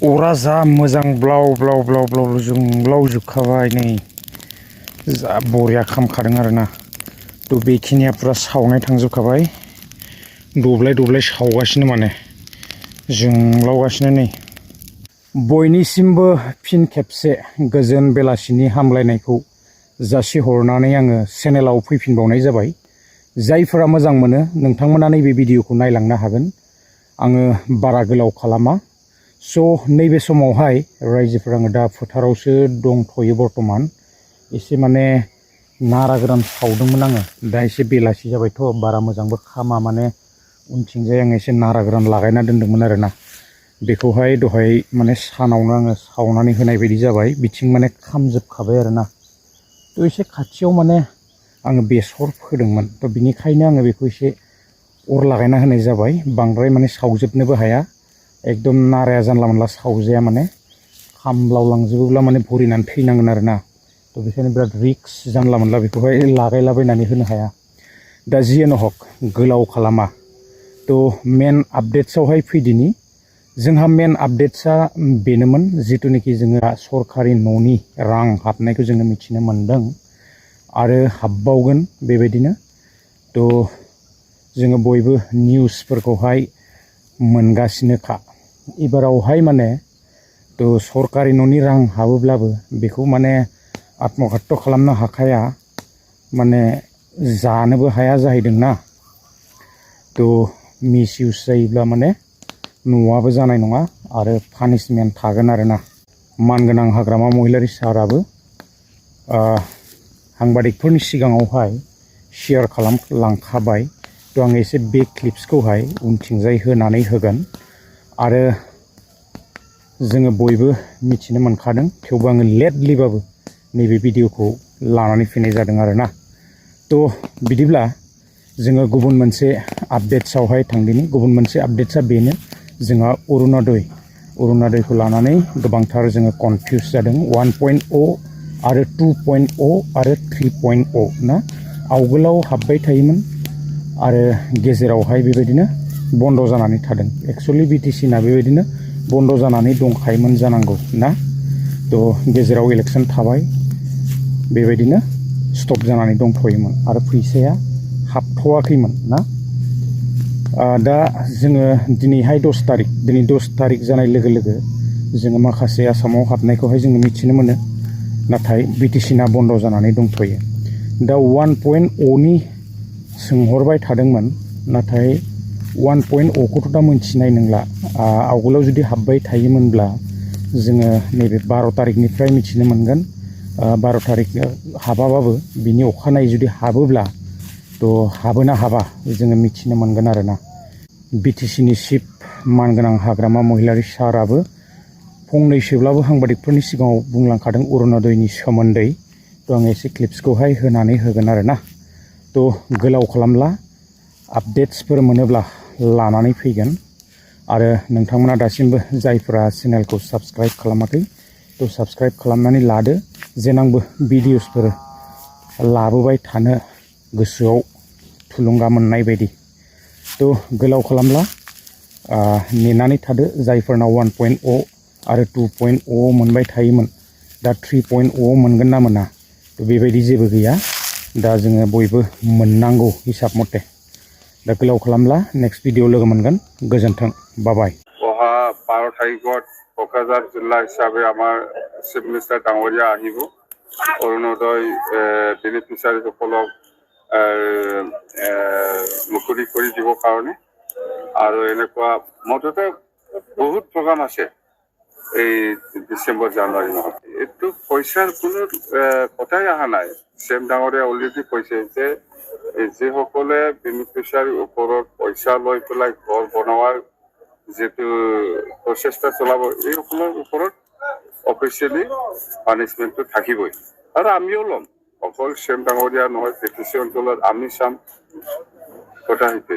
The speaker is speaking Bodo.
अरा जा मोजां ब्लाव ब्लाव ब्लाव ब्लाव जोंब्लावजोबखाबाय नै जा बरिया खामखादों आरोना। थ' बेखिनिया पुरा सावनाय थांजोबखाबाय, दब्लाय दब्लाय सावगासिनो माने जोंब्लावगासिनो नै। बयनिसिमबो फिन खेबसे गोजोन बेलासिनि हामलायनायखौ जासिहरनानै आङो चेनेलाव फैफिनबावनाय जाबाय। जायफोरा मोजां मोनो नोंथांमोना नैबे भिडिअखौ नायलांनो हागोन। आङो बारा गोलाव खालामा। स' नैबे समावहाय रायजोफोरा आङो दा फोथारावसो दंथ'यो बर्थमान। एसे माने नारा गोरान सावदोंमोन आङो, दा एसे बेलासि जाबायथ' बारा मोजांबो खामा, माने उनथिंजाय आङो एसे नारा गोरान लागायना दोन्दोंमोन आरोना। बेखौहाय दहाय माने सानावनो आङो सावनानै होनाय बायदि जाबाय, बिथिं माने खामजोबखाबाय आरोना। थ' एसे खाथियाव माने आङो बेसर फोदोंमोन, थ' बिनिखायनो आङो बेखौ एसे अर लागायना होनाय जाबाय। बांद्राय माने सावजोबनोबो हाया, एकदम नाराया जानला मोनला सावजाया, माने खामब्लावलांजोबोब्ला माने भरिनानै थैनांगोन आरोना। थ' बेखायनो बिराद रिक्स, जानला मोनला बेखौहाय लागायलाबायनानै होनो हाया। दा जियानो हक गोलाव खालामा, थ' मेन आपडेट्सआवहाय फैदिनि। जोंहा मेन आपडेट्सआ बेनोमोन, जिथुनिखि जोङो सरकारि न'नि रां हाबनायखौ जोङो मिथिनो मोन्दों आरो हाबबावगोन बेबायदिनो। थ' जोङो बयबो निउसफोरखौहाय मोनगासिनोखा। एबारावहाय माने थ' सरकारि न'नि रां हाबोब्लाबो बेखौ माने आत्महत्या खालामनो हाखाया, माने जानोबो हाया जाहैदोंना। थ' मिस इउस जायोब्ला माने न'आबो जानाय नङा आरो पानिशमेन्ट थागोन आरोना। मानगोनां हाग्रामा महिलारि साराबो साংবাদিকफोरनि सिगाङावहाय शेयार खालामलांखाबाय। थ' आं एसे बे क्लिप्सखौहाय उनथिंजाय होनानै होगोन आरो जोङो बयबो मिथिनो मोनखादों, थेवबो आङो लेटलिबाबो नैबे भिडिअखौ लानानै फैनाय जादों आरोना। थ' बिदिब्ला जोङो गुबुन मोनसे आपडेट्सआवहाय थांदिनि। गुबुन मोनसे आपडेट्सआ बेनो, जोंहा अरुण'दयखौ लानानै गोबांथार जोङो कनफिउस जादों। 1.0 आरो 2.0 आरो 3.0 ना। आवगोलाव हाबबाय थायोमोन आरो गेजेरावहाय बेबायदिनो बन्द' जानानै थादों। एक्सुवेलि बिटिसिना बेबायदिनो बन्द' जानानै दंखायोमोन जानांगौ ना। थ' गेजेराव इलेक्सन थाबाय, बेबायदिनो स्टप जानानै दंथ'योमोन आरो फैसाया हाबथ'वाखैमोन ना। दा जोङो दिनैहाय 10 तारिख, दिनै 10 तारिख जानाय लोगो लोगो जोङो माखासे आसामाव हाबनायखौहाय जोङो मिथिनो मोनो, नाथाय बिटिसिना बन्द' जानानै दंथ'यो। दा 1.0नि सोंहरबाय थादोंमोन, नाथाय 1.0 खौथ' दा मोनथिनाय नंला। आवगोलाव जुदि हाबबाय थायोमोनब्ला जोङो नैबे 12 तारिखनिफ्राय मिथिनो मोनगोन। 12 तारिख हाबाबाबो बिनि अखानायै जुदि हाबोब्ला थ' हाबोना हाबा जोङो मिथिनो मोनगोन आरोना। बिटिसिनि चिफ मानगोनां हाग्रामा महिलारि साराबो फंनैसोब्लाबो साংবাদিকफोरनि सिगाङाव बुंलांखादों अरुण'दयनि सोमोन्दै। थ' आं एसे क्लिप्सखौहाय होनानै होगोन आरोना। थ' गोलाव खालामला, आपडेट्सफोर मोनोब्ला लानानै फैगोन। आरो नोंथांमोना दासिमबो जायफोरा चेनेलखौ साबस्क्राइब खालामाखै, थ' साबस्क्राइब खालामनानै लादो, जेन आंबो भिडिअसफोर लाबोबाय थानो गोसोआव थुलुंगा मोननाय बायदि। थ' गोलाव खालामला, नेनानै थादो। जायफोरनाव 1.0 आरो 2.0 मोनबाय थायोमोन, दा 3.0 मोनगोन ना मोना, थ' बेबायदि जेबो गैया। दा जोङो बयबो मोननांगौ हिसाब मथे। दा गोलाव खालामला, नेक्स्ट भिडिअ लोगो मोनगोन। गोजोन्थों, बाय। অহা 12 তাৰিখত কোকৰাঝাৰ জিলা হিচাপে আমাৰ চিফ মিনিষ্টাৰ ডাঙৰীয়া আহিব অৰুণোদয় বেনিফিচিয়াৰীসকলক মুকলি কৰি দিবৰ কাৰণে। আৰু এনেকুৱা মুঠতে বহুত প্ৰগ্ৰাম আছে এই ডিচেম্বৰ জানুৱাৰী মাহত। এইটো পইচাৰ কোনো কথাই অহা নাই। চিএম ডাঙৰীয়া অলৰেডি কৈছে যে যিসকলে বেনিফিচিয়াৰীৰ ওপৰত পইচা লৈ পেলাই ঘৰ বনোৱাৰ যেটো প্ৰচেষ্টা চলাব, এইসকলৰ ওপৰত অফিচিয়েলি পানিছমেণ্টটো থাকিবই। আৰু আমিও ল'ম, অকল চিএম ডাঙৰীয়া নহয়, বিটিচি অঞ্চলত আমি চাম, কথা সেইটোৱেই।